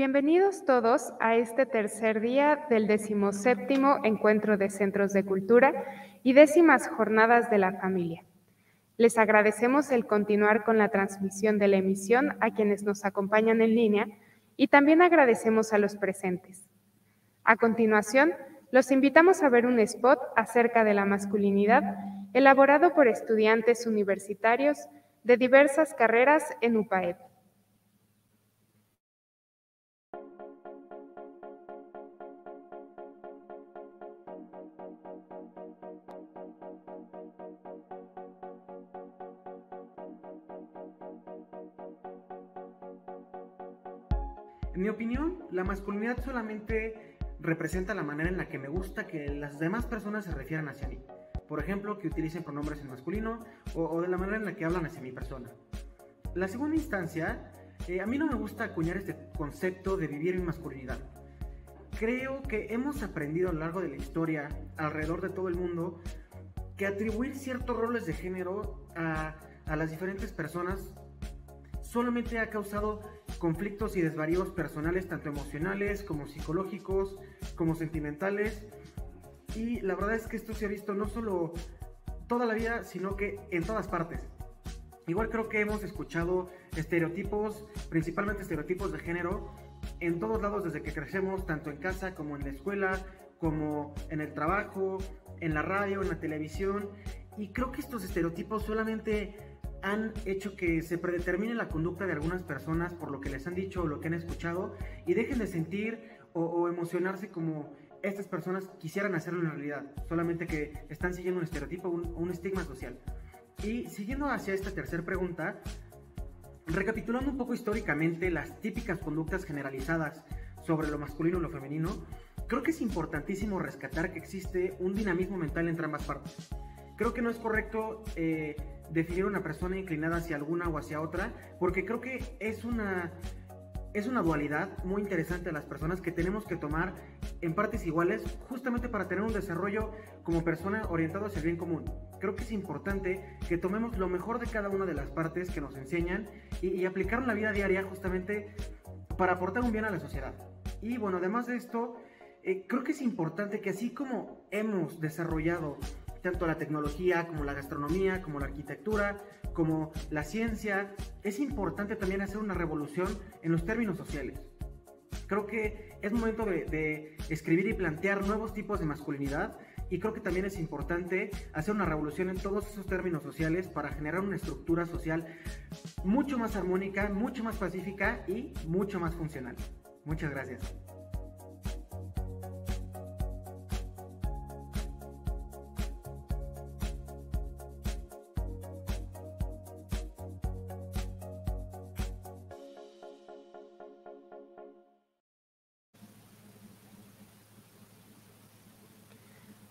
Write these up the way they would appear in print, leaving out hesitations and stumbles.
Bienvenidos todos a este tercer día del 17º Encuentro de Centros de Cultura y 10ª Jornadas de la Familia. Les agradecemos el continuar con la transmisión de la emisión a quienes nos acompañan en línea y también agradecemos a los presentes. A continuación, los invitamos a ver un spot acerca de la masculinidad elaborado por estudiantes universitarios de diversas carreras en UPAEP. En mi opinión, la masculinidad solamente representa la manera en la que me gusta que las demás personas se refieran hacia mí. Por ejemplo, que utilicen pronombres en masculino o de la manera en la que hablan hacia mi persona. La segunda instancia, a mí no me gusta acuñar este concepto de vivir mi masculinidad. Creo que hemos aprendido a lo largo de la historia, alrededor de todo el mundo, que atribuir ciertos roles de género a las diferentes personas solamente ha causado conflictos y desvaríos personales, tanto emocionales como psicológicos, como sentimentales. Y la verdad es que esto se ha visto no solo toda la vida, sino que en todas partes. Igual creo que hemos escuchado estereotipos, principalmente estereotipos de género, en todos lados desde que crecemos, tanto en casa como en la escuela, como en el trabajo, en la radio, en la televisión. Y creo que estos estereotipos solamente han hecho que se predetermine la conducta de algunas personas por lo que les han dicho o lo que han escuchado y dejen de sentir o emocionarse como estas personas quisieran hacerlo en realidad, solamente que están siguiendo un estereotipo, un estigma social. Y siguiendo hacia esta tercera pregunta, recapitulando un poco históricamente las típicas conductas generalizadas sobre lo masculino y lo femenino, creo que es importantísimo rescatar que existe un dinamismo mental entre ambas partes. Creo que no es correcto definir una persona inclinada hacia alguna o hacia otra, porque creo que es una dualidad muy interesante a las personas que tenemos que tomar en partes iguales, justamente para tener un desarrollo como persona orientado hacia el bien común. Creo que es importante que tomemos lo mejor de cada una de las partes que nos enseñan y aplicar en la vida diaria justamente para aportar un bien a la sociedad. Y bueno, además de esto, creo que es importante que así como hemos desarrollado tanto la tecnología, como la gastronomía, como la arquitectura, como la ciencia, es importante también hacer una revolución en los términos sociales. Creo que es momento de escribir y plantear nuevos tipos de masculinidad, y creo que también es importante hacer una revolución en todos esos términos sociales para generar una estructura social mucho más armónica, mucho más pacífica y mucho más funcional. Muchas gracias.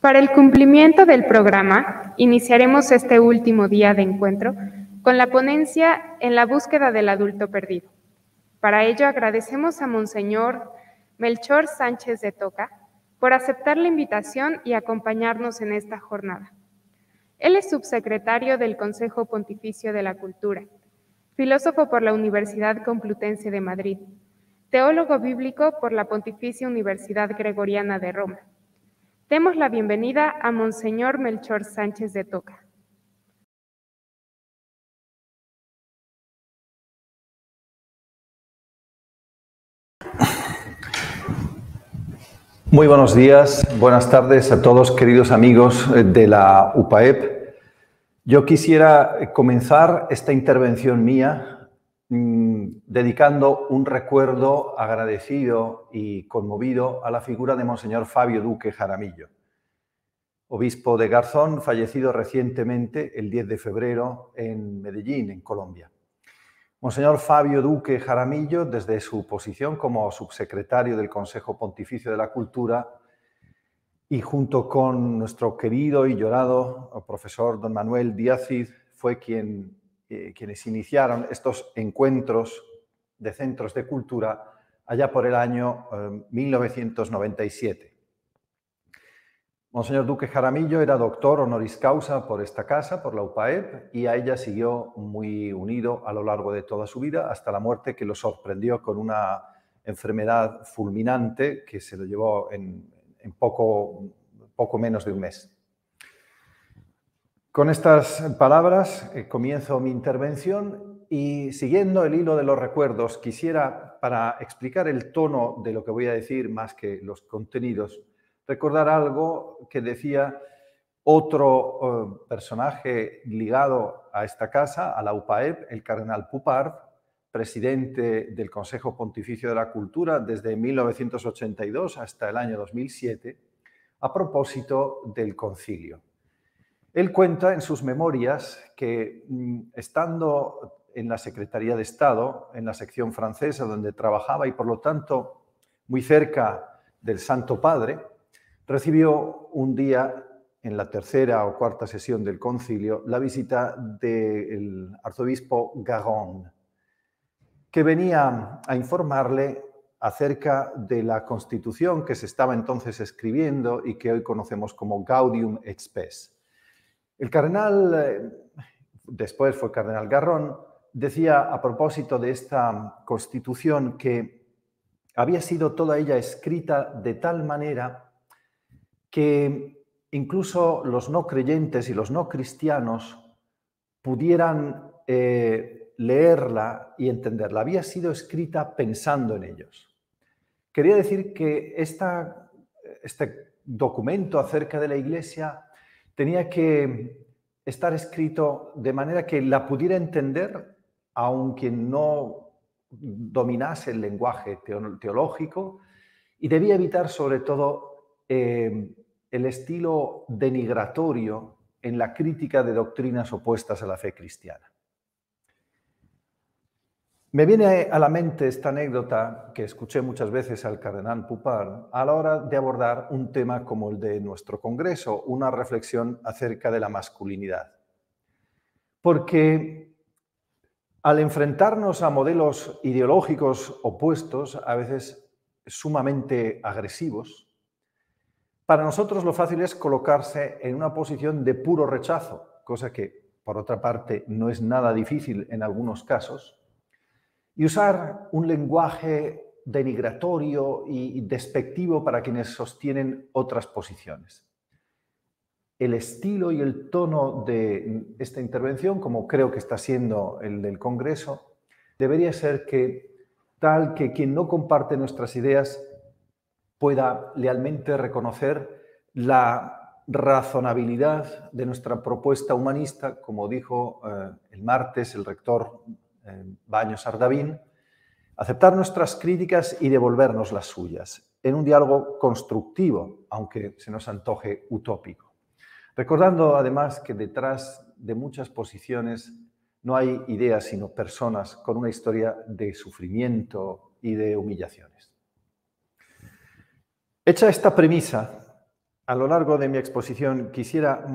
Para el cumplimiento del programa, iniciaremos este último día de encuentro con la ponencia en la búsqueda del adulto perdido. Para ello agradecemos a Monseñor Melchor Sánchez de Toca por aceptar la invitación y acompañarnos en esta jornada. Él es subsecretario del Consejo Pontificio de la Cultura, filósofo por la Universidad Complutense de Madrid, teólogo bíblico por la Pontificia Universidad Gregoriana de Roma. Demos la bienvenida a Monseñor Melchor Sánchez de Toca. Muy buenos días, buenas tardes a todos, queridos amigos de la UPAEP. Yo quisiera comenzar esta intervención mía dedicando un recuerdo agradecido y conmovido a la figura de Monseñor Fabio Duque Jaramillo, obispo de Garzón, fallecido recientemente el 10 de febrero en Medellín, en Colombia. Monseñor Fabio Duque Jaramillo, desde su posición como subsecretario del Consejo Pontificio de la Cultura y junto con nuestro querido y llorado profesor don Manuel Díaz Cid, fue quienes iniciaron estos encuentros de centros de cultura allá por el año 1997. Monseñor Duque Jaramillo era doctor honoris causa por esta casa, por la UPAEP, y a ella siguió muy unido a lo largo de toda su vida, hasta la muerte que lo sorprendió con una enfermedad fulminante que se lo llevó en poco menos de un mes. Con estas palabras comienzo mi intervención y, siguiendo el hilo de los recuerdos, quisiera, para explicar el tono de lo que voy a decir más que los contenidos, recordar algo que decía otro personaje ligado a esta casa, a la UPAEP, el cardenal Pupart, presidente del Consejo Pontificio de la Cultura desde 1982 hasta el año 2007, a propósito del concilio. Él cuenta en sus memorias que, estando en la Secretaría de Estado, en la sección francesa donde trabajaba y por lo tanto muy cerca del Santo Padre, recibió un día, en la tercera o cuarta sesión del concilio, la visita del arzobispo Garon, que venía a informarle acerca de la Constitución que se estaba entonces escribiendo y que hoy conocemos como Gaudium et Spes. El cardenal, después fue cardenal Garrón, decía a propósito de esta Constitución que había sido toda ella escrita de tal manera que incluso los no creyentes y los no cristianos pudieran leerla y entenderla. Había sido escrita pensando en ellos. Quería decir que este documento acerca de la Iglesia tenía que estar escrito de manera que la pudiera entender aun quien no dominase el lenguaje teológico, y debía evitar sobre todo el estilo denigratorio en la crítica de doctrinas opuestas a la fe cristiana. Me viene a la mente esta anécdota que escuché muchas veces al cardenal Pupart a la hora de abordar un tema como el de nuestro congreso, una reflexión acerca de la masculinidad. Porque al enfrentarnos a modelos ideológicos opuestos, a veces sumamente agresivos, para nosotros lo fácil es colocarse en una posición de puro rechazo, cosa que, por otra parte, no es nada difícil en algunos casos, y usar un lenguaje denigratorio y despectivo para quienes sostienen otras posiciones. El estilo y el tono de esta intervención, como creo que está siendo el del Congreso, debería ser tal que quien no comparte nuestras ideas pueda lealmente reconocer la razonabilidad de nuestra propuesta humanista, como dijo el martes el rector Baños Ardavín, aceptar nuestras críticas y devolvernos las suyas, en un diálogo constructivo, aunque se nos antoje utópico. Recordando además que detrás de muchas posiciones no hay ideas sino personas con una historia de sufrimiento y de humillaciones. Hecha esta premisa, a lo largo de mi exposición quisiera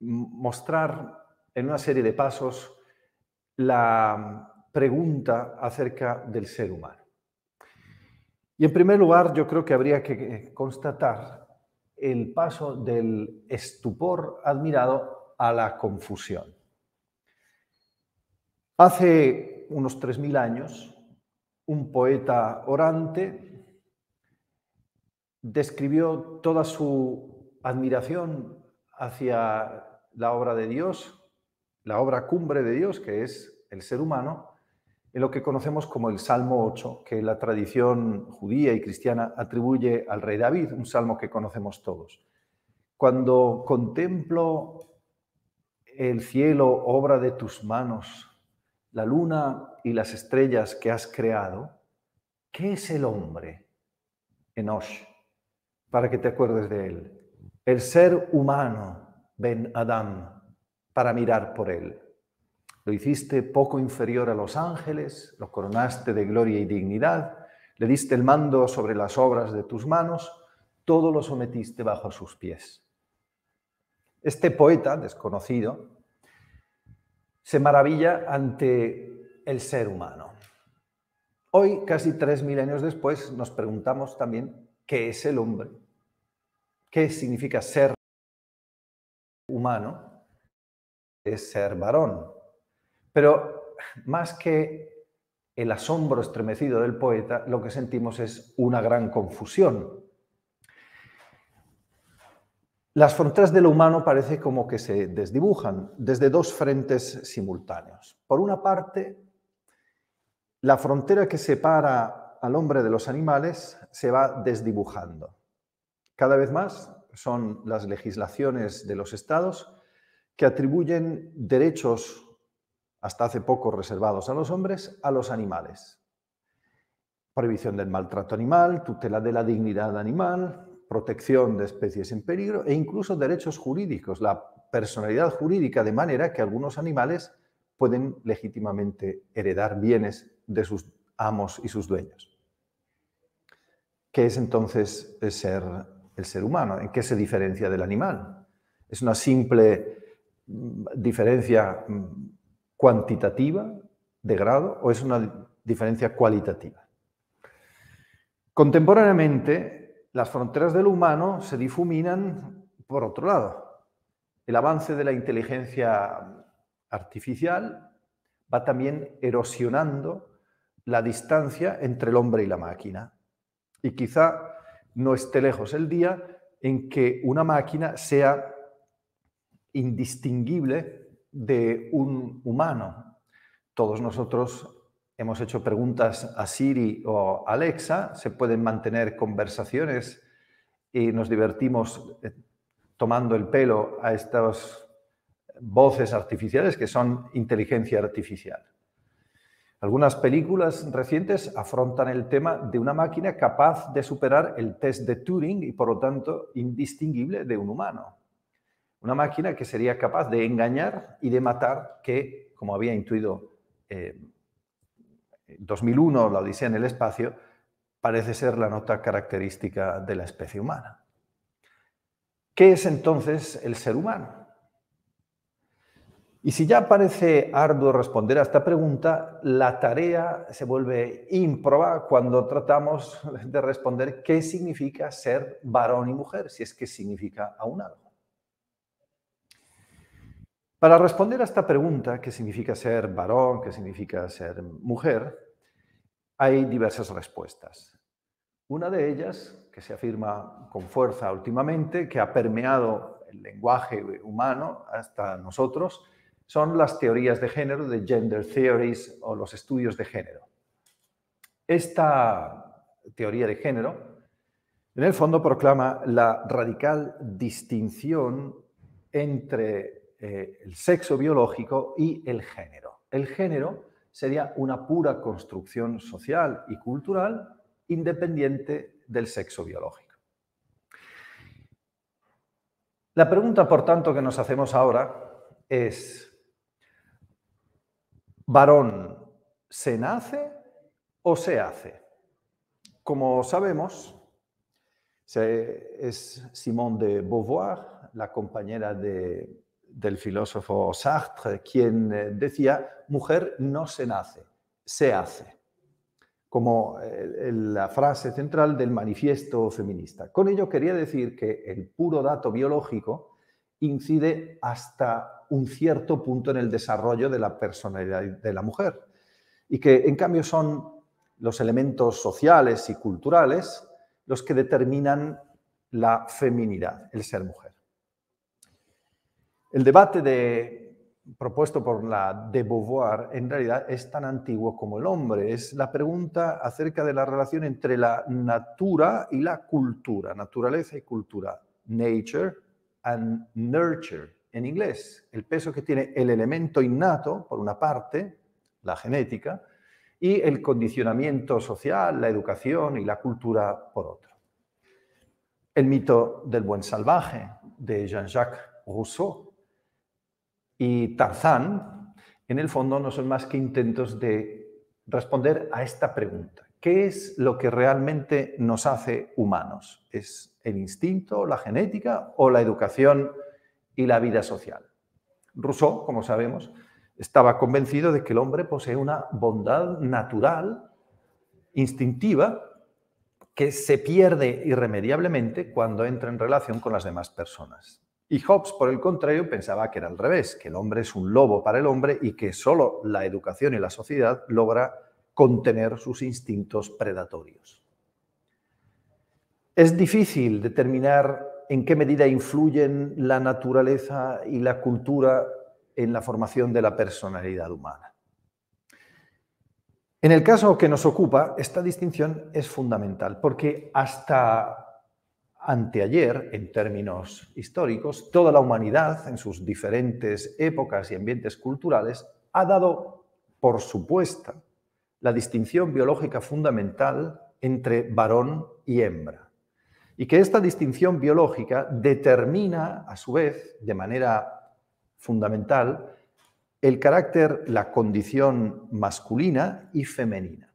mostrar en una serie de pasos la pregunta acerca del ser humano. Y en primer lugar, yo creo que habría que constatar el paso del estupor admirado a la confusión. Hace unos 3000 años, un poeta orante describió toda su admiración hacia la obra de Dios, la obra cumbre de Dios, que es el ser humano, en lo que conocemos como el Salmo 8, que la tradición judía y cristiana atribuye al rey David, un salmo que conocemos todos. Cuando contemplo el cielo, obra de tus manos, la luna y las estrellas que has creado, ¿qué es el hombre? Enosh, para que te acuerdes de él. El ser humano, Ben Adam, para mirar por él. Lo hiciste poco inferior a los ángeles, lo coronaste de gloria y dignidad, le diste el mando sobre las obras de tus manos, todo lo sometiste bajo sus pies. Este poeta desconocido se maravilla ante el ser humano. Hoy, casi 3000 años después, nos preguntamos también qué es el hombre, qué significa ser humano, es ser varón. Pero más que el asombro estremecido del poeta, lo que sentimos es una gran confusión. Las fronteras de lo humano parece como que se desdibujan desde dos frentes simultáneos. Por una parte, la frontera que separa al hombre de los animales se va desdibujando. Cada vez más son las legislaciones de los estados que atribuyen derechos hasta hace poco reservados a los hombres, a los animales. Prohibición del maltrato animal, tutela de la dignidad animal, protección de especies en peligro e incluso derechos jurídicos, la personalidad jurídica, de manera que algunos animales pueden legítimamente heredar bienes de sus amos y sus dueños. ¿Qué es entonces el ser humano? ¿En qué se diferencia del animal? ¿Es una simple diferencia cuantitativa de grado o es una diferencia cualitativa? Contemporáneamente, las fronteras de lo humano se difuminan por otro lado. El avance de la inteligencia artificial va también erosionando la distancia entre el hombre y la máquina. Y quizá no esté lejos el día en que una máquina sea indistinguible de un humano. Todos nosotros hemos hecho preguntas a Siri o Alexa, se pueden mantener conversaciones y nos divertimos tomando el pelo a estas voces artificiales que son inteligencia artificial. Algunas películas recientes afrontan el tema de una máquina capaz de superar el test de Turing y por lo tanto indistinguible de un humano. Una máquina que sería capaz de engañar y de matar, que, como había intuido 2001, la Odisea en el espacio, parece ser la nota característica de la especie humana. ¿Qué es entonces el ser humano? Y si ya parece arduo responder a esta pregunta, la tarea se vuelve ímproba cuando tratamos de responder qué significa ser varón y mujer, si es que significa aún algo. Para responder a esta pregunta, ¿qué significa ser varón, qué significa ser mujer?, hay diversas respuestas. Una de ellas, que se afirma con fuerza últimamente, que ha permeado el lenguaje humano hasta nosotros, son las teorías de género, de gender theories o los estudios de género. Esta teoría de género, en el fondo, proclama la radical distinción entre el sexo biológico y el género. El género sería una pura construcción social y cultural independiente del sexo biológico. La pregunta, por tanto, que nos hacemos ahora es: ¿varón se nace o se hace? Como sabemos, es Simone de Beauvoir, la compañera del filósofo Sartre, quien decía: mujer no se nace, se hace, como la frase central del manifiesto feminista. Con ello quería decir que el puro dato biológico incide hasta un cierto punto en el desarrollo de la personalidad de la mujer y que, en cambio, son los elementos sociales y culturales los que determinan la feminidad, el ser mujer. El debate propuesto por la de Beauvoir en realidad es tan antiguo como el hombre. Es la pregunta acerca de la relación entre la natura y la cultura, naturaleza y cultura, nature and nurture en inglés. El peso que tiene el elemento innato, por una parte, la genética, y el condicionamiento social, la educación y la cultura, por otro. El mito del buen salvaje, de Jean-Jacques Rousseau, y Tarzán, en el fondo, no son más que intentos de responder a esta pregunta. ¿Qué es lo que realmente nos hace humanos? ¿Es el instinto, la genética o la educación y la vida social? Rousseau, como sabemos, estaba convencido de que el hombre posee una bondad natural, instintiva, que se pierde irremediablemente cuando entra en relación con las demás personas. Y Hobbes, por el contrario, pensaba que era al revés, que el hombre es un lobo para el hombre y que solo la educación y la sociedad logra contener sus instintos predatorios. Es difícil determinar en qué medida influyen la naturaleza y la cultura en la formación de la personalidad humana. En el caso que nos ocupa, esta distinción es fundamental, porque hasta anteayer, en términos históricos, toda la humanidad, en sus diferentes épocas y ambientes culturales, ha dado por supuesta la distinción biológica fundamental entre varón y hembra. Y que esta distinción biológica determina, a su vez, de manera fundamental, el carácter, la condición masculina y femenina.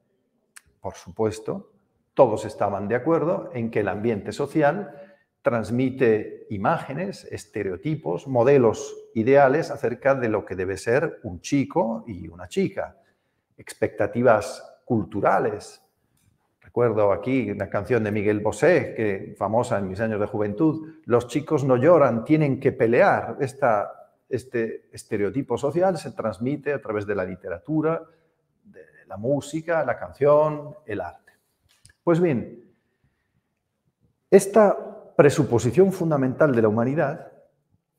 Por supuesto, todos estaban de acuerdo en que el ambiente social transmite imágenes, estereotipos, modelos ideales acerca de lo que debe ser un chico y una chica, expectativas culturales. Recuerdo aquí una canción de Miguel Bosé, que famosa en mis años de juventud: los chicos no lloran, tienen que pelear. Este estereotipo social se transmite a través de la literatura, de la música, la canción, el arte. Pues bien, esta presuposición fundamental de la humanidad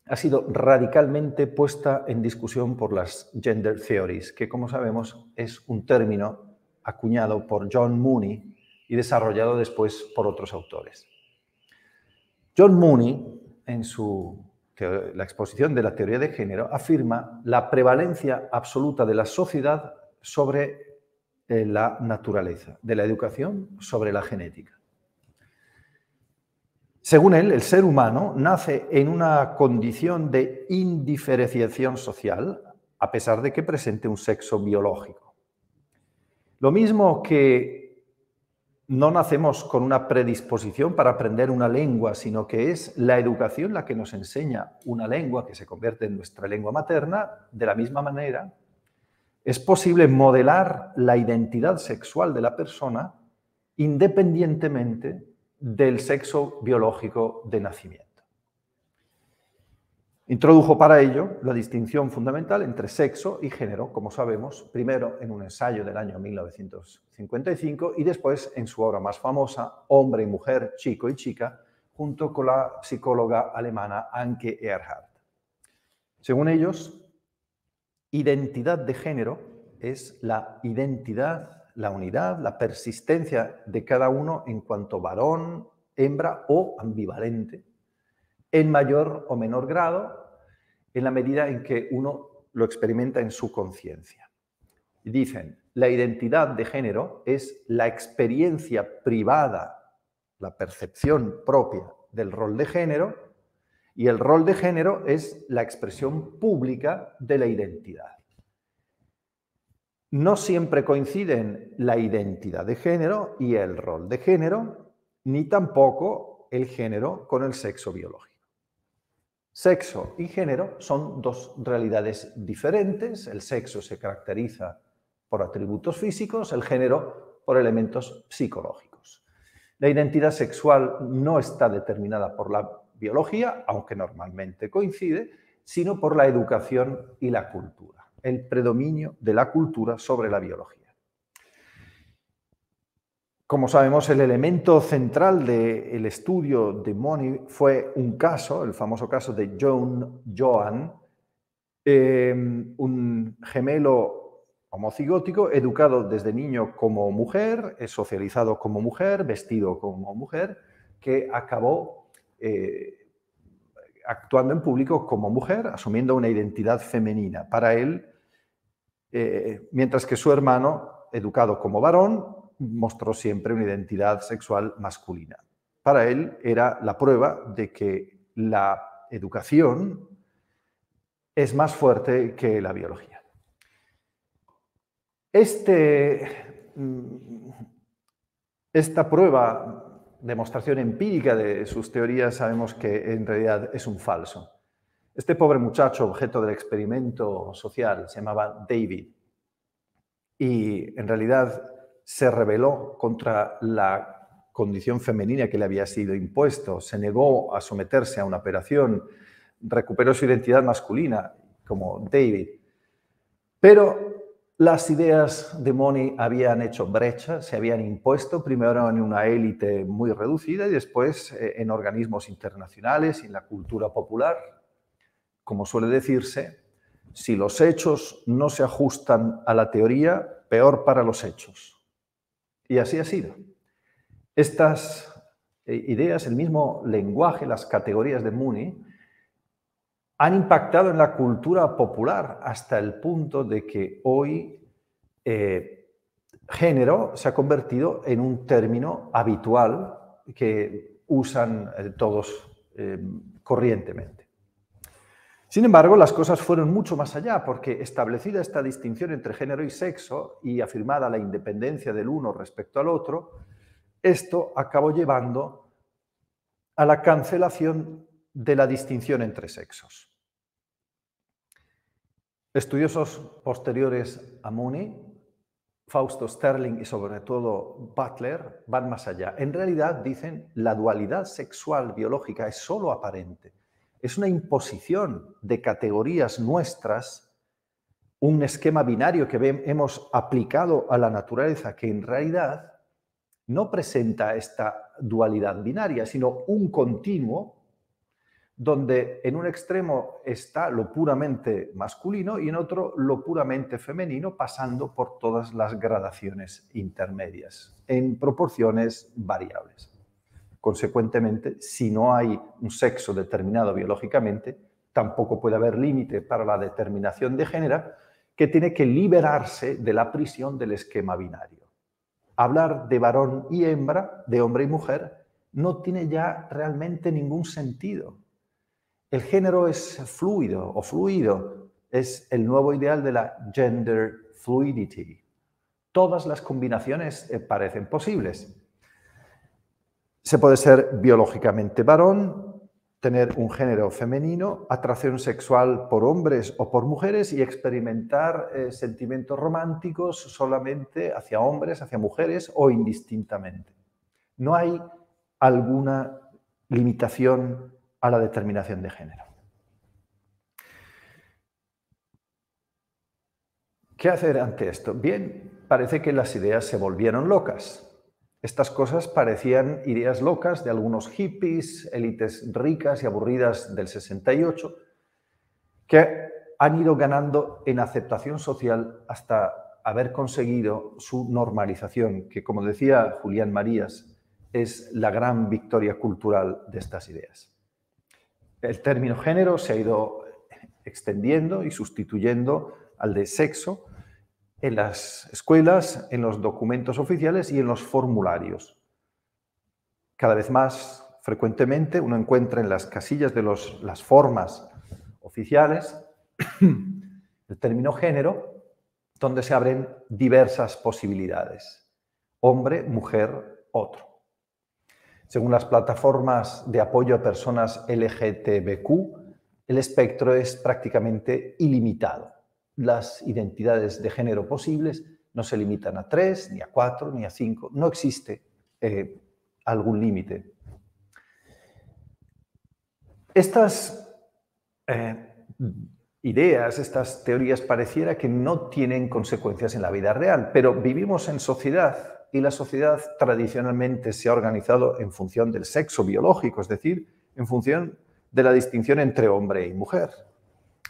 ha sido radicalmente puesta en discusión por las gender theories, que, como sabemos, es un término acuñado por John Mooney y desarrollado después por otros autores. John Mooney, en la exposición de la teoría de género, afirma la prevalencia absoluta de la sociedad sobre la naturaleza, de la educación sobre la genética. Según él, el ser humano nace en una condición de indiferenciación social, a pesar de que presente un sexo biológico. Lo mismo que no nacemos con una predisposición para aprender una lengua, sino que es la educación la que nos enseña una lengua que se convierte en nuestra lengua materna. De la misma manera, es posible modelar la identidad sexual de la persona independientemente del sexo biológico de nacimiento. Introdujo para ello la distinción fundamental entre sexo y género, como sabemos, primero en un ensayo del año 1955 y después en su obra más famosa, Hombre y Mujer, Chico y Chica, junto con la psicóloga alemana Anke Erhardt. Según ellos, identidad de género es la identidad, la unidad, la persistencia de cada uno en cuanto varón, hembra o ambivalente, en mayor o menor grado, en la medida en que uno lo experimenta en su conciencia. Y dicen, la identidad de género es la experiencia privada, la percepción propia del rol de género, y el rol de género es la expresión pública de la identidad. No siempre coinciden la identidad de género y el rol de género, ni tampoco el género con el sexo biológico. Sexo y género son dos realidades diferentes. El sexo se caracteriza por atributos físicos, el género por elementos psicológicos. La identidad sexual no está determinada por la biología, aunque normalmente coincide, sino por la educación y la cultura, el predominio de la cultura sobre la biología. Como sabemos, el elemento central del estudio de Mooney fue un caso, el famoso caso de Joan, un gemelo homocigótico, educado desde niño como mujer, socializado como mujer, vestido como mujer, que acabó actuando en público como mujer, asumiendo una identidad femenina. Para él, mientras que su hermano, educado como varón, mostró siempre una identidad sexual masculina. Para él era la prueba de que la educación es más fuerte que la biología. Esta prueba, demostración empírica de sus teorías, sabemos que en realidad es un falso. Este pobre muchacho, objeto del experimento social, se llamaba David, y en realidad se rebeló contra la condición femenina que le había sido impuesto, se negó a someterse a una operación, recuperó su identidad masculina como David. Pero Las ideas de Money habían hecho brecha, se habían impuesto primero en una élite muy reducida y después en organismos internacionales y en la cultura popular. Como suele decirse, si los hechos no se ajustan a la teoría, peor para los hechos. Y así ha sido. Estas ideas, el mismo lenguaje, las categorías de Money, han impactado en la cultura popular hasta el punto de que hoy género se ha convertido en un término habitual que usan todos corrientemente. Sin embargo, las cosas fueron mucho más allá, porque establecida esta distinción entre género y sexo y afirmada la independencia del uno respecto al otro, esto acabó llevando a la cancelación de la distinción entre sexos. Estudiosos posteriores a Money, Fausto Sterling y sobre todo Butler, van más allá. En realidad, dicen, la dualidad sexual biológica es solo aparente. Es una imposición de categorías nuestras, un esquema binario que hemos aplicado a la naturaleza que en realidad no presenta esta dualidad binaria, sino un continuo donde en un extremo está lo puramente masculino y en otro lo puramente femenino, pasando por todas las gradaciones intermedias, en proporciones variables. Consecuentemente, si no hay un sexo determinado biológicamente, tampoco puede haber límite para la determinación de género, que tiene que liberarse de la prisión del esquema binario. Hablar de varón y hembra, de hombre y mujer, no tiene ya realmente ningún sentido. El género es fluido o fluido, es el nuevo ideal de la gender fluidity. Todas las combinaciones parecen posibles. Se puede ser biológicamente varón, tener un género femenino, atracción sexual por hombres o por mujeres y experimentar sentimientos románticos solamente hacia hombres, hacia mujeres o indistintamente. No hay alguna limitación a la determinación de género. ¿Qué hacer ante esto? Bien, parece que las ideas se volvieron locas. Estas cosas parecían ideas locas de algunos hippies, élites ricas y aburridas del 68, que han ido ganando en aceptación social hasta haber conseguido su normalización, que, como decía Julián Marías, es la gran victoria cultural de estas ideas. El término género se ha ido extendiendo y sustituyendo al de sexo en las escuelas, en los documentos oficiales y en los formularios. Cada vez más frecuentemente uno encuentra en las casillas de las formas oficiales el término género, donde se abren diversas posibilidades. Hombre, mujer, otro. Según las plataformas de apoyo a personas LGTBQ, el espectro es prácticamente ilimitado. Las identidades de género posibles no se limitan a 3, ni a 4, ni a 5. No existe algún límite. Estas ideas, estas teorías pareciera que no tienen consecuencias en la vida real, pero vivimos en sociedad y la sociedad tradicionalmente se ha organizado en función del sexo biológico, es decir, en función de la distinción entre hombre y mujer.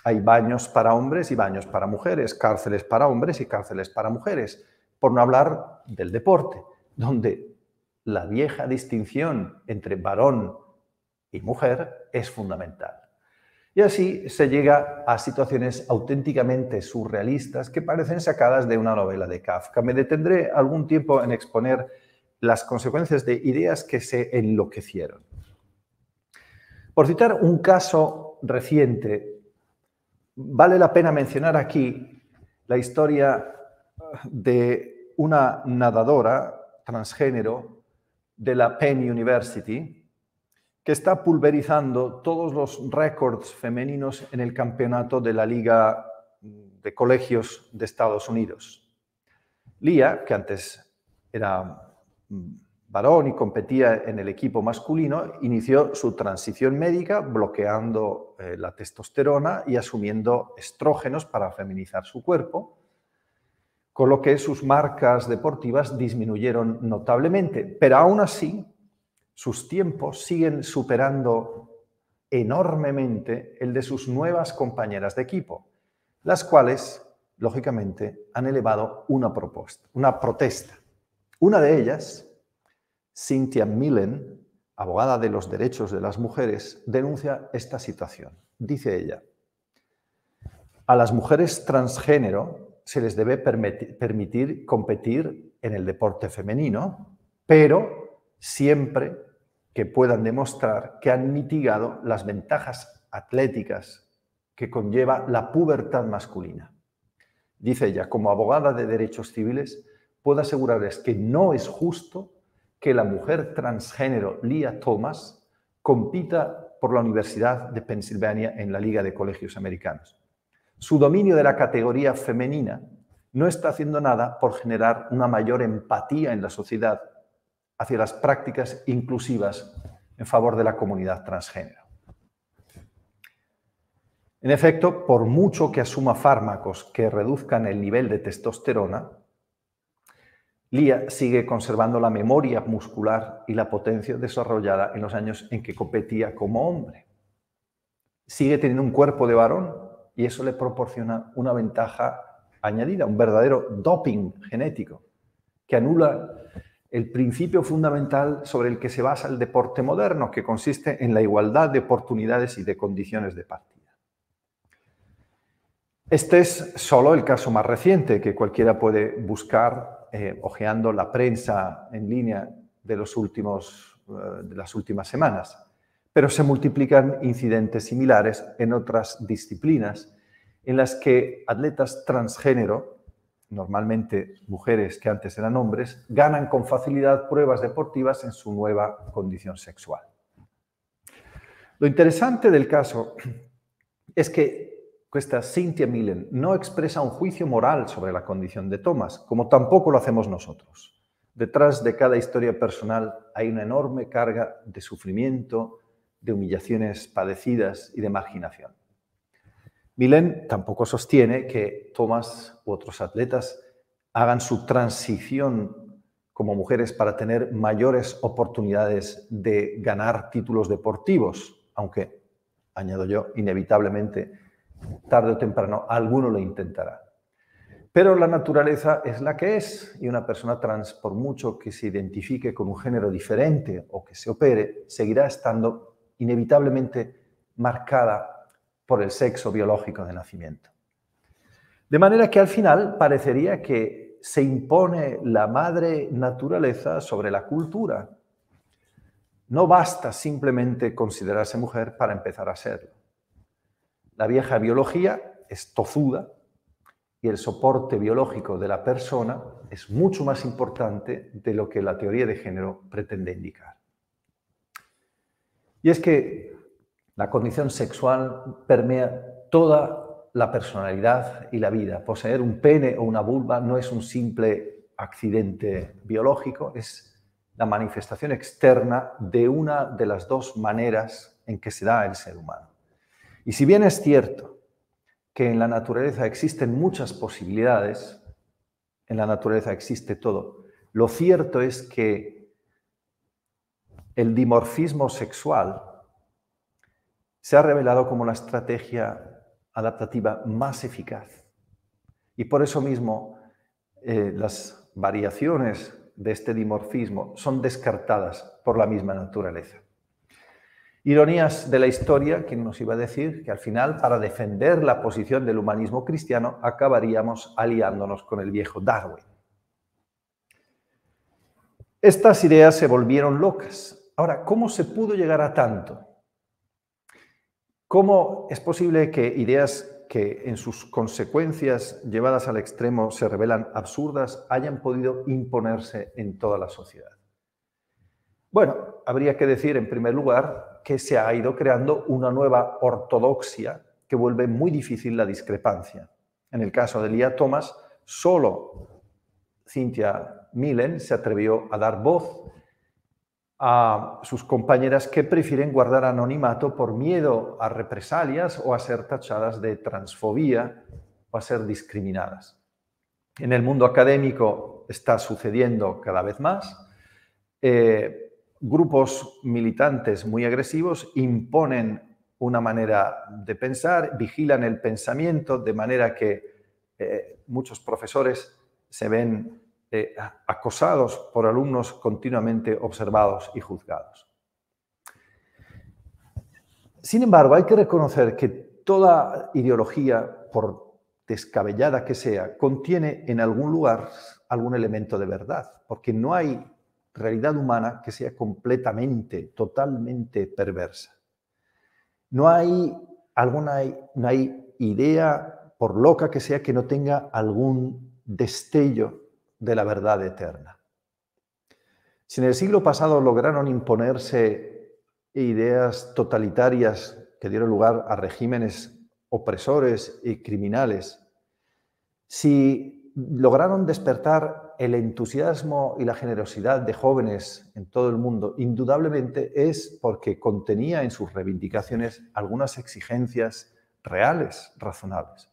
Hay baños para hombres y baños para mujeres, cárceles para hombres y cárceles para mujeres, por no hablar del deporte, donde la vieja distinción entre varón y mujer es fundamental. Y así se llega a situaciones auténticamente surrealistas que parecen sacadas de una novela de Kafka. Me detendré algún tiempo en exponer las consecuencias de ideas que se enloquecieron. Por citar un caso reciente, vale la pena mencionar aquí la historia de una nadadora transgénero de la Penn University que está pulverizando todos los récords femeninos en el campeonato de la Liga de Colegios de Estados Unidos. Leah, que antes era varón y competía en el equipo masculino, inició su transición médica bloqueando la testosterona y asumiendo estrógenos para feminizar su cuerpo. con lo que sus marcas deportivas disminuyeron notablemente, pero aún así sus tiempos siguen superando enormemente el de sus nuevas compañeras de equipo, las cuales, lógicamente, han elevado una protesta. Una de ellas, Cynthia Millen, abogada de los derechos de las mujeres, denuncia esta situación. Dice ella: a las mujeres transgénero se les debe permitir competir en el deporte femenino, pero siempre que puedan demostrar que han mitigado las ventajas atléticas que conlleva la pubertad masculina. Dice ella: como abogada de derechos civiles, puedo asegurarles que no es justo que la mujer transgénero Lia Thomas compita por la Universidad de Pensilvania en la Liga de Colegios Americanos. Su dominio de la categoría femenina no está haciendo nada por generar una mayor empatía en la sociedad hacia las prácticas inclusivas en favor de la comunidad transgénero. En efecto, por mucho que asuma fármacos que reduzcan el nivel de testosterona, Lia sigue conservando la memoria muscular y la potencia desarrollada en los años en que competía como hombre. Sigue teniendo un cuerpo de varón y eso le proporciona una ventaja añadida, un verdadero doping genético que anula el principio fundamental sobre el que se basa el deporte moderno, que consiste en la igualdad de oportunidades y de condiciones de partida. Este es solo el caso más reciente que cualquiera puede buscar hojeando la prensa en línea de las últimas semanas. Pero se multiplican incidentes similares en otras disciplinas en las que atletas transgénero, normalmente mujeres que antes eran hombres, ganan con facilidad pruebas deportivas en su nueva condición sexual. Lo interesante del caso es que esta Cynthia Millen no expresa un juicio moral sobre la condición de Thomas, como tampoco lo hacemos nosotros. Detrás de cada historia personal hay una enorme carga de sufrimiento, de humillaciones padecidas y de marginación. Millen tampoco sostiene que Thomas u otros atletas hagan su transición como mujeres para tener mayores oportunidades de ganar títulos deportivos, aunque, añado yo, inevitablemente, tarde o temprano, alguno lo intentará. Pero la naturaleza es la que es y una persona trans, por mucho que se identifique con un género diferente o que se opere, seguirá estando inevitablemente marcada por el sexo biológico de nacimiento. De manera que al final parecería que se impone la madre naturaleza sobre la cultura. No basta simplemente considerarse mujer para empezar a serlo. La vieja biología es tozuda y el soporte biológico de la persona es mucho más importante de lo que la teoría de género pretende indicar. Y es que la condición sexual permea toda la personalidad y la vida. Poseer un pene o una vulva no es un simple accidente biológico, es la manifestación externa de una de las dos maneras en que se da el ser humano. Y si bien es cierto que en la naturaleza existen muchas posibilidades, en la naturaleza existe todo, lo cierto es que el dimorfismo sexual se ha revelado como la estrategia adaptativa más eficaz. Y por eso mismo las variaciones de este dimorfismo son descartadas por la misma naturaleza. Ironías de la historia, ¿quién nos iba a decir que al final, para defender la posición del humanismo cristiano, acabaríamos aliándonos con el viejo Darwin? Estas ideas se volvieron locas. Ahora, ¿cómo se pudo llegar a tanto? ¿Cómo es posible que ideas que en sus consecuencias llevadas al extremo se revelan absurdas hayan podido imponerse en toda la sociedad? Bueno, habría que decir en primer lugar que se ha ido creando una nueva ortodoxia que vuelve muy difícil la discrepancia. En el caso de Lia Thomas, solo Cynthia Millen se atrevió a dar voz a sus compañeras que prefieren guardar anonimato por miedo a represalias o a ser tachadas de transfobia o a ser discriminadas. En el mundo académico está sucediendo cada vez más. Grupos militantes muy agresivos imponen una manera de pensar, vigilan el pensamiento, de manera que muchos profesores se ven acosados por alumnos continuamente observados y juzgados. Sin embargo, hay que reconocer que toda ideología, por descabellada que sea, contiene en algún lugar algún elemento de verdad, porque no hay realidad humana que sea completamente, totalmente perversa. No hay idea, por loca que sea, que no tenga algún destello de la verdad eterna. Si en el siglo pasado lograron imponerse ideas totalitarias que dieron lugar a regímenes opresores y criminales, si lograron despertar el entusiasmo y la generosidad de jóvenes en todo el mundo, indudablemente es porque contenía en sus reivindicaciones algunas exigencias reales, razonables,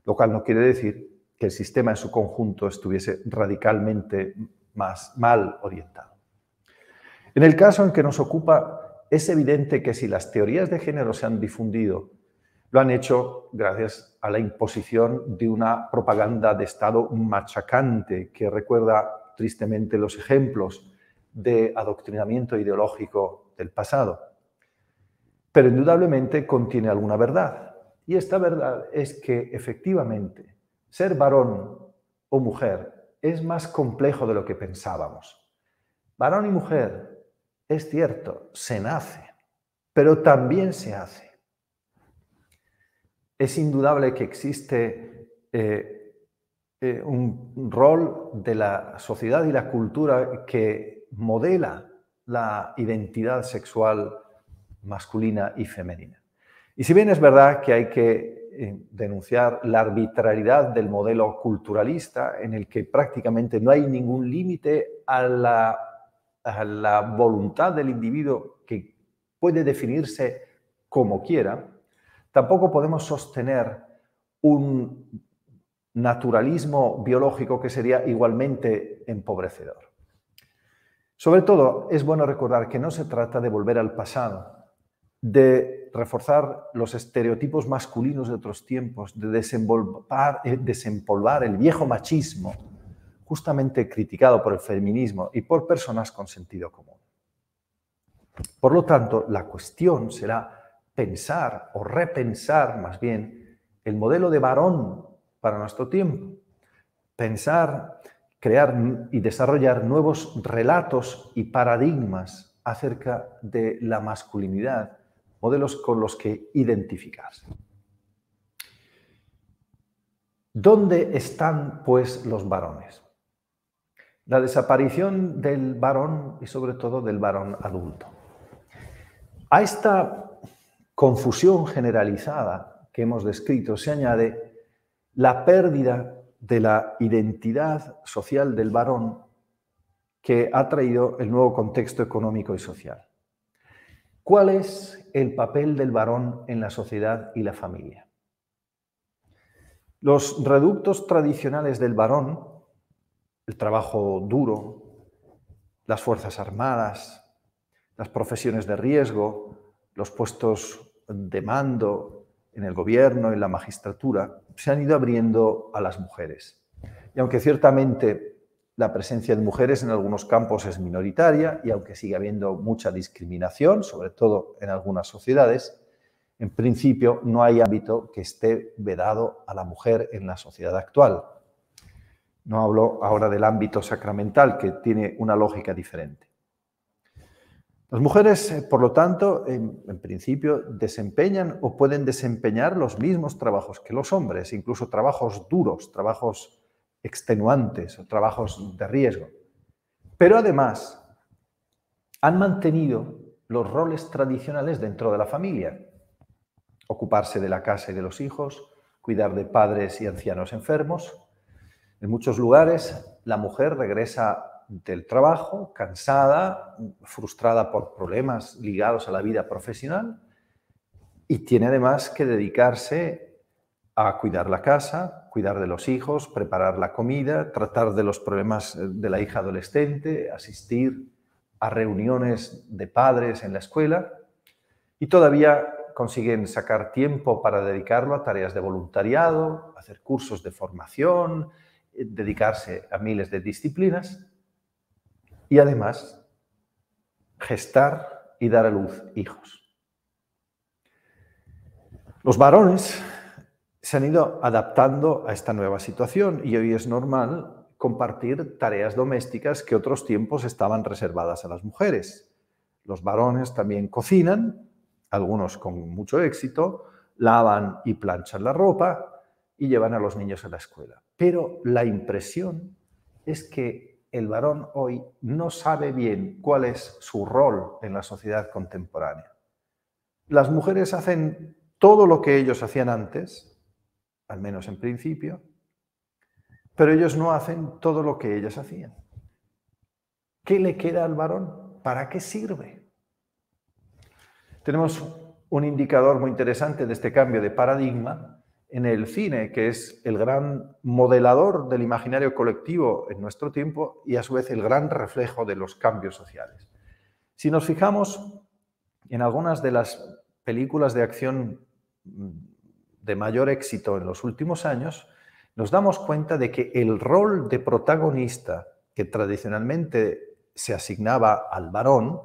lo cual no quiere decir que el sistema en su conjunto estuviese radicalmente mal orientado. En el caso en que nos ocupa, es evidente que si las teorías de género se han difundido, lo han hecho gracias a la imposición de una propaganda de Estado machacante que recuerda tristemente los ejemplos de adoctrinamiento ideológico del pasado. Pero indudablemente contiene alguna verdad. Y esta verdad es que efectivamente ser varón o mujer es más complejo de lo que pensábamos. Varón y mujer, es cierto, se nace, pero también se hace. Es indudable que existe un rol de la sociedad y la cultura que modela la identidad sexual masculina y femenina. Y si bien es verdad que hay que denunciar la arbitrariedad del modelo culturalista, en el que prácticamente no hay ningún límite a la voluntad del individuo que puede definirse como quiera, tampoco podemos sostener un naturalismo biológico que sería igualmente empobrecedor. Sobre todo, es bueno recordar que no se trata de volver al pasado, de reforzar los estereotipos masculinos de otros tiempos, de desempolvar el viejo machismo, justamente criticado por el feminismo y por personas con sentido común. Por lo tanto, la cuestión será pensar o repensar más bien el modelo de varón para nuestro tiempo. Pensar, crear y desarrollar nuevos relatos y paradigmas acerca de la masculinidad, modelos con los que identificarse. ¿Dónde están, pues, los varones? La desaparición del varón y sobre todo del varón adulto. A esta confusión generalizada que hemos descrito se añade la pérdida de la identidad social del varón que ha traído el nuevo contexto económico y social. ¿Cuál es el papel del varón en la sociedad y la familia? Los reductos tradicionales del varón, el trabajo duro, las fuerzas armadas, las profesiones de riesgo, los puestos de mando en el gobierno, en la magistratura, se han ido abriendo a las mujeres. Y aunque ciertamente la presencia de mujeres en algunos campos es minoritaria y aunque sigue habiendo mucha discriminación, sobre todo en algunas sociedades, en principio no hay ámbito que esté vedado a la mujer en la sociedad actual. No hablo ahora del ámbito sacramental, que tiene una lógica diferente. Las mujeres, por lo tanto, en principio desempeñan o pueden desempeñar los mismos trabajos que los hombres, incluso trabajos duros, trabajos extenuantes o trabajos de riesgo. Pero además han mantenido los roles tradicionales dentro de la familia. Ocuparse de la casa y de los hijos, cuidar de padres y ancianos enfermos. En muchos lugares la mujer regresa del trabajo, cansada, frustrada por problemas ligados a la vida profesional y tiene además que dedicarse a cuidar la casa, cuidar de los hijos, preparar la comida, tratar de los problemas de la hija adolescente, asistir a reuniones de padres en la escuela y todavía consiguen sacar tiempo para dedicarlo a tareas de voluntariado, hacer cursos de formación, dedicarse a miles de disciplinas y además gestar y dar a luz hijos. Los varones se han ido adaptando a esta nueva situación y hoy es normal compartir tareas domésticas que otros tiempos estaban reservadas a las mujeres. Los varones también cocinan, algunos con mucho éxito, lavan y planchan la ropa y llevan a los niños a la escuela. Pero la impresión es que el varón hoy no sabe bien cuál es su rol en la sociedad contemporánea. Las mujeres hacen todo lo que ellos hacían antes, al menos en principio, pero ellos no hacen todo lo que ellas hacían. ¿Qué le queda al varón? ¿Para qué sirve? Tenemos un indicador muy interesante de este cambio de paradigma en el cine, que es el gran modelador del imaginario colectivo en nuestro tiempo y a su vez el gran reflejo de los cambios sociales. Si nos fijamos en algunas de las películas de acción de mayor éxito en los últimos años, nos damos cuenta de que el rol de protagonista que tradicionalmente se asignaba al varón,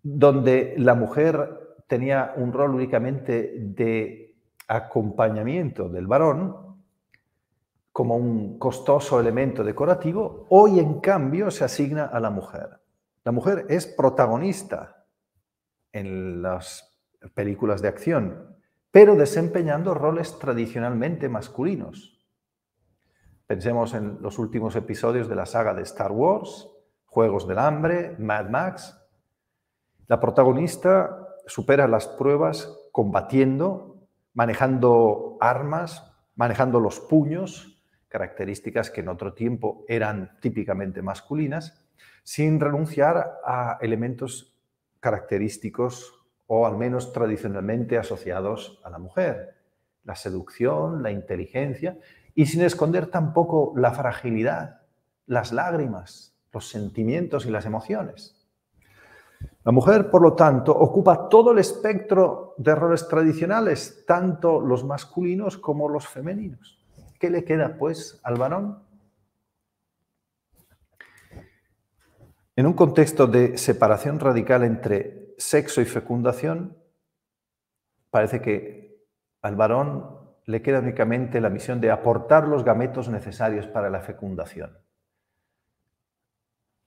donde la mujer tenía un rol únicamente de acompañamiento del varón, como un costoso elemento decorativo, hoy en cambio se asigna a la mujer. La mujer es protagonista en las películas de acción, pero desempeñando roles tradicionalmente masculinos. Pensemos en los últimos episodios de la saga de Star Wars, Juegos del Hambre, Mad Max. La protagonista supera las pruebas combatiendo, manejando armas, manejando los puños, características que en otro tiempo eran típicamente masculinas, sin renunciar a elementos característicos o al menos tradicionalmente asociados a la mujer, la seducción, la inteligencia, y sin esconder tampoco la fragilidad, las lágrimas, los sentimientos y las emociones. La mujer, por lo tanto, ocupa todo el espectro de roles tradicionales, tanto los masculinos como los femeninos. ¿Qué le queda, pues, al varón? En un contexto de separación radical entre sexo y fecundación, parece que al varón le queda únicamente la misión de aportar los gametos necesarios para la fecundación.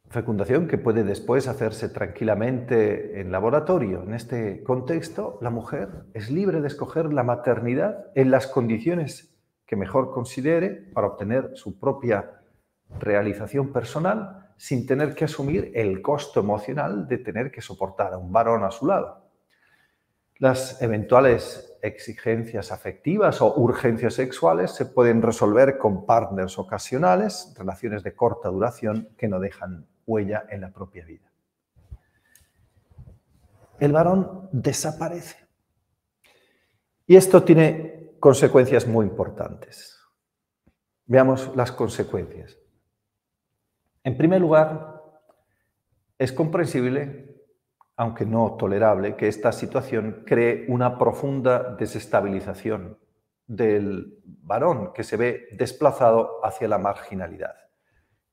Fecundación que puede después hacerse tranquilamente en laboratorio. En este contexto, la mujer es libre de escoger la maternidad en las condiciones que mejor considere para obtener su propia realización personal, sin tener que asumir el costo emocional de tener que soportar a un varón a su lado. Las eventuales exigencias afectivas o urgencias sexuales se pueden resolver con partners ocasionales, relaciones de corta duración que no dejan huella en la propia vida. El varón desaparece. Y esto tiene consecuencias muy importantes. Veamos las consecuencias. En primer lugar, es comprensible, aunque no tolerable, que esta situación cree una profunda desestabilización del varón, que se ve desplazado hacia la marginalidad.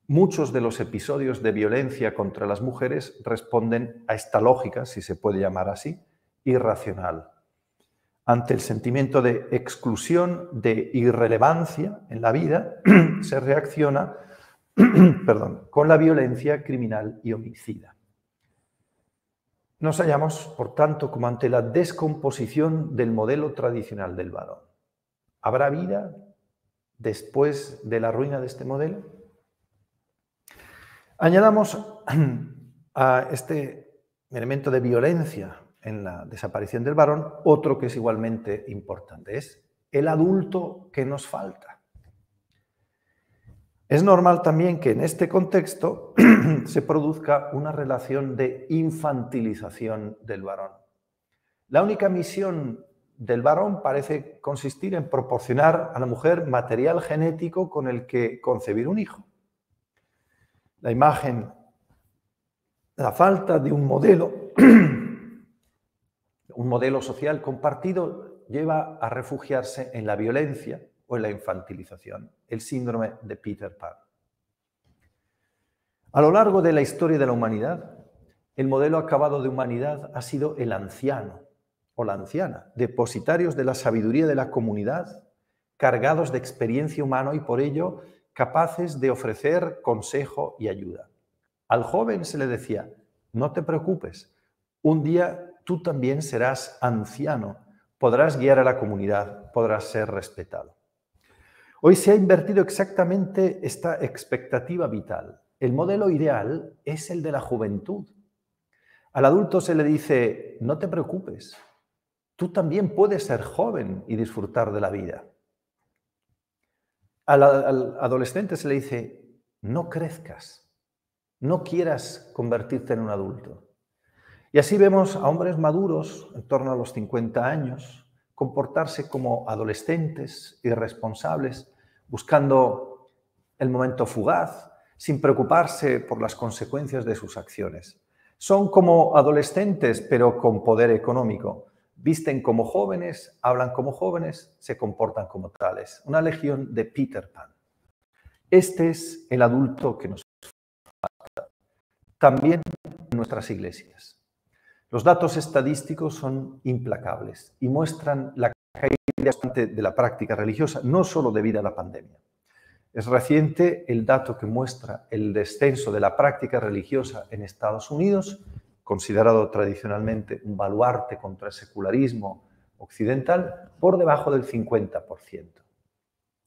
Muchos de los episodios de violencia contra las mujeres responden a esta lógica, si se puede llamar así, irracional. Ante el sentimiento de exclusión, de irrelevancia en la vida, se reacciona con la violencia criminal y homicida. Nos hallamos, por tanto, como ante la descomposición del modelo tradicional del varón. ¿Habrá vida después de la ruina de este modelo? Añadamos a este elemento de violencia en la desaparición del varón otro que es igualmente importante, es el adulto que nos falta. Es normal también que en este contexto se produzca una relación de infantilización del varón. La única misión del varón parece consistir en proporcionar a la mujer material genético con el que concebir un hijo. La imagen, la falta de un modelo social compartido lleva a refugiarse en la violencia o en la infantilización, el síndrome de Peter Pan. A lo largo de la historia de la humanidad, el modelo acabado de humanidad ha sido el anciano o la anciana, depositarios de la sabiduría de la comunidad, cargados de experiencia humana y por ello capaces de ofrecer consejo y ayuda. Al joven se le decía, no te preocupes, un día tú también serás anciano, podrás guiar a la comunidad, podrás ser respetado. Hoy se ha invertido exactamente esta expectativa vital. El modelo ideal es el de la juventud. Al adulto se le dice, no te preocupes, tú también puedes ser joven y disfrutar de la vida. Al adolescente se le dice, no crezcas, no quieras convertirte en un adulto. Y así vemos a hombres maduros, en torno a los 50 años, comportarse como adolescentes, irresponsables, buscando el momento fugaz, sin preocuparse por las consecuencias de sus acciones. Son como adolescentes, pero con poder económico. Visten como jóvenes, hablan como jóvenes, se comportan como tales. Una legión de Peter Pan. Este es el adulto que nos falta. También en nuestras iglesias. Los datos estadísticos son implacables y muestran la caída constante de la práctica religiosa, no solo debido a la pandemia. Es reciente el dato que muestra el descenso de la práctica religiosa en Estados Unidos, considerado tradicionalmente un baluarte contra el secularismo occidental, por debajo del 50%.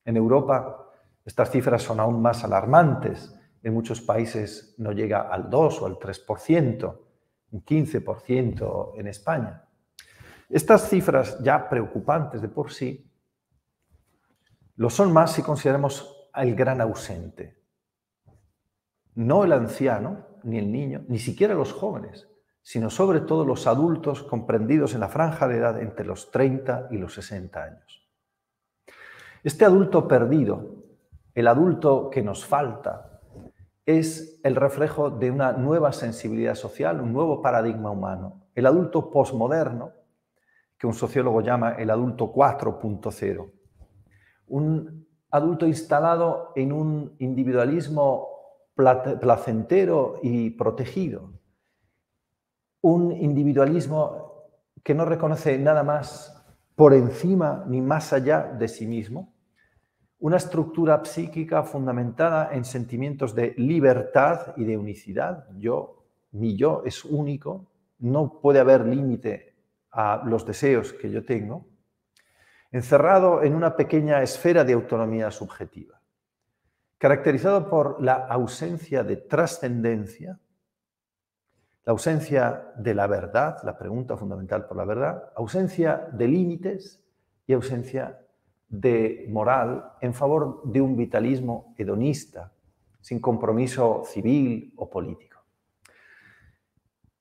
En Europa, estas cifras son aún más alarmantes. En muchos países no llega al 2 o al 3%, un 15% en España. Estas cifras ya preocupantes de por sí, lo son más si consideramos al gran ausente. No el anciano, ni el niño, ni siquiera los jóvenes, sino sobre todo los adultos comprendidos en la franja de edad entre los 30 y los 60 años. Este adulto perdido, el adulto que nos falta, es el reflejo de una nueva sensibilidad social, un nuevo paradigma humano. El adulto posmoderno, que un sociólogo llama el adulto 4.0. Un adulto instalado en un individualismo placentero y protegido. Un individualismo que no reconoce nada más por encima ni más allá de sí mismo. Una estructura psíquica fundamentada en sentimientos de libertad y de unicidad. Mi yo es único, no puede haber límite a los deseos que yo tengo. Encerrado en una pequeña esfera de autonomía subjetiva, caracterizado por la ausencia de trascendencia, la ausencia de la verdad, la pregunta fundamental por la verdad, ausencia de límites y ausencia de moral en favor de un vitalismo hedonista, sin compromiso civil o político.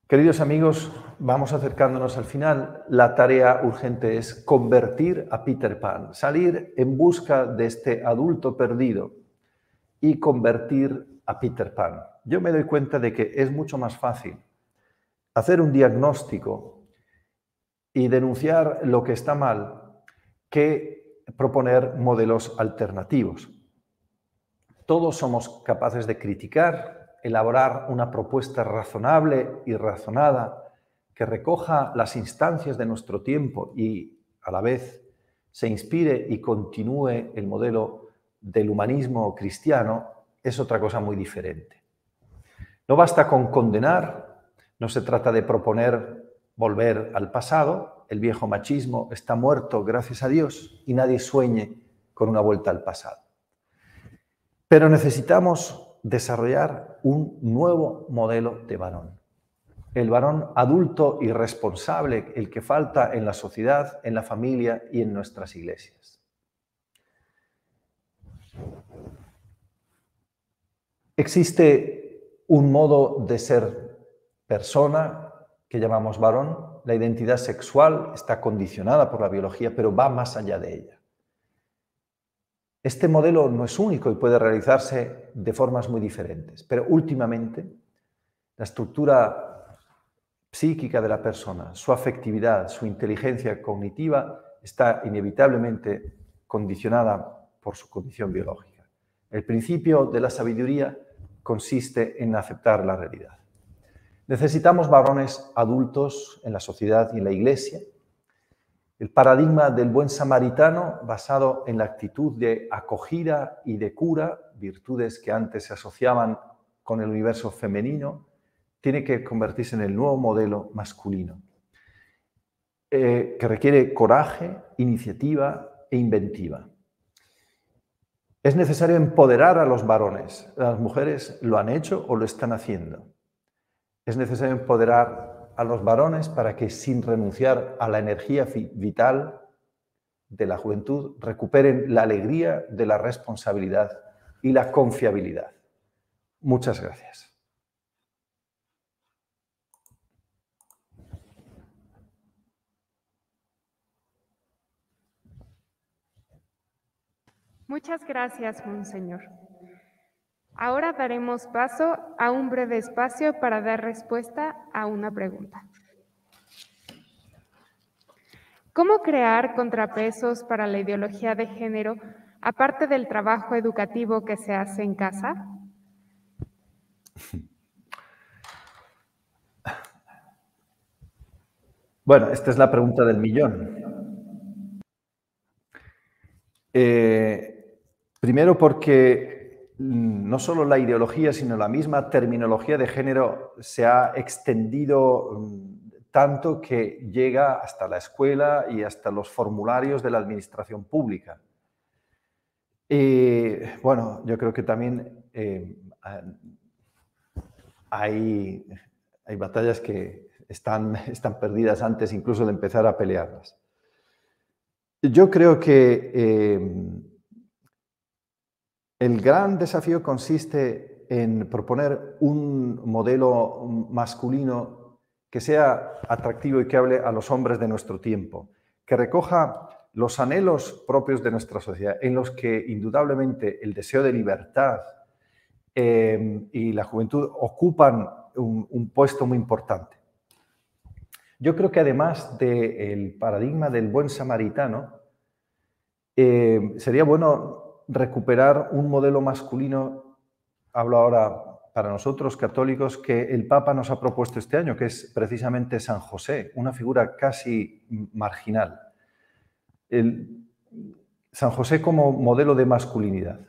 Queridos amigos, vamos acercándonos al final. La tarea urgente es convertir a Peter Pan, salir en busca de este adulto perdido y convertir a Peter Pan. Yo me doy cuenta de que es mucho más fácil hacer un diagnóstico y denunciar lo que está mal que proponer modelos alternativos. Todos somos capaces de criticar, elaborar una propuesta razonable y razonada que recoja las instancias de nuestro tiempo y, a la vez, se inspire y continúe el modelo del humanismo cristiano, es otra cosa muy diferente. No basta con condenar, no se trata de proponer volver al pasado, el viejo machismo está muerto, gracias a Dios, y nadie sueñe con una vuelta al pasado. Pero necesitamos desarrollar un nuevo modelo de varón. El varón adulto y responsable, el que falta en la sociedad, en la familia y en nuestras iglesias. Existe un modo de ser persona que llamamos varón, la identidad sexual está condicionada por la biología, pero va más allá de ella. Este modelo no es único y puede realizarse de formas muy diferentes, pero últimamente la estructura psíquica de la persona, su afectividad, su inteligencia cognitiva está inevitablemente condicionada por su condición biológica. El principio de la sabiduría consiste en aceptar la realidad. Necesitamos varones adultos en la sociedad y en la Iglesia. El paradigma del buen samaritano, basado en la actitud de acogida y de cura, virtudes que antes se asociaban con el universo femenino, tiene que convertirse en el nuevo modelo masculino, que requiere coraje, iniciativa e inventiva. Es necesario empoderar a los varones. Las mujeres lo han hecho o lo están haciendo. Es necesario empoderar a los varones para que, sin renunciar a la energía vital de la juventud, recuperen la alegría de la responsabilidad y la confiabilidad. Muchas gracias. Muchas gracias, Monseñor. Ahora daremos paso a un breve espacio para dar respuesta a una pregunta. ¿Cómo crear contrapesos para la ideología de género, aparte del trabajo educativo que se hace en casa? Bueno, esta es la pregunta del millón. Primero porque no solo la ideología, sino la misma terminología de género se ha extendido tanto que llega hasta la escuela y hasta los formularios de la administración pública. Bueno, yo creo que también hay batallas que están perdidas antes incluso de empezar a pelearlas. Yo creo que el gran desafío consiste en proponer un modelo masculino que sea atractivo y que hable a los hombres de nuestro tiempo, que recoja los anhelos propios de nuestra sociedad, en los que indudablemente el deseo de libertad y la juventud ocupan un puesto muy importante. Yo creo que además del paradigma del buen samaritano, sería bueno recuperar un modelo masculino, hablo ahora para nosotros católicos, que el Papa nos ha propuesto este año, que es precisamente San José, una figura casi marginal. San José como modelo de masculinidad,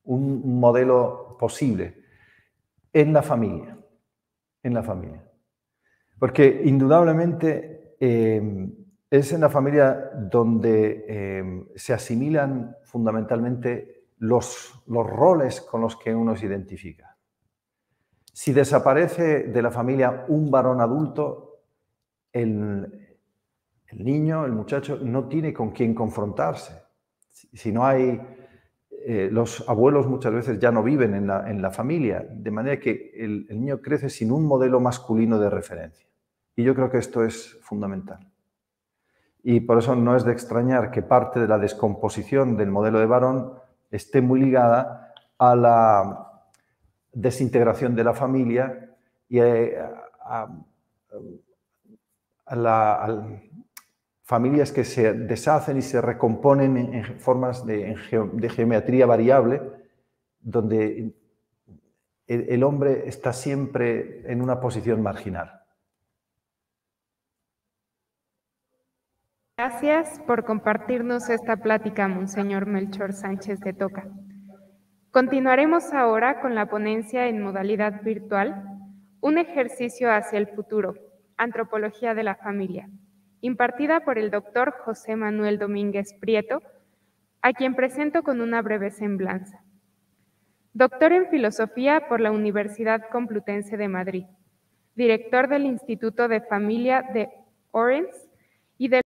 un modelo posible en la familia, Porque indudablemente es en la familia donde se asimilan fundamentalmente los roles con los que uno se identifica. Si desaparece de la familia un varón adulto, el niño, el muchacho, no tiene con quién confrontarse. Si no hay... los abuelos muchas veces ya no viven en la familia, de manera que el niño crece sin un modelo masculino de referencia. Y yo creo que esto es fundamental. Y por eso no es de extrañar que parte de la descomposición del modelo de varón esté muy ligada a la desintegración de la familia y a familias que se deshacen y se recomponen en formas de geometría variable, donde el hombre está siempre en una posición marginal. Gracias por compartirnos esta plática, Monseñor Melchor Sánchez de Toca. Continuaremos ahora con la ponencia en modalidad virtual, un ejercicio hacia el futuro, Antropología de la Familia, impartida por el doctor José Manuel Domínguez Prieto, a quien presento con una breve semblanza. Doctor en Filosofía por la Universidad Complutense de Madrid, director del Instituto de Familia de Orense y del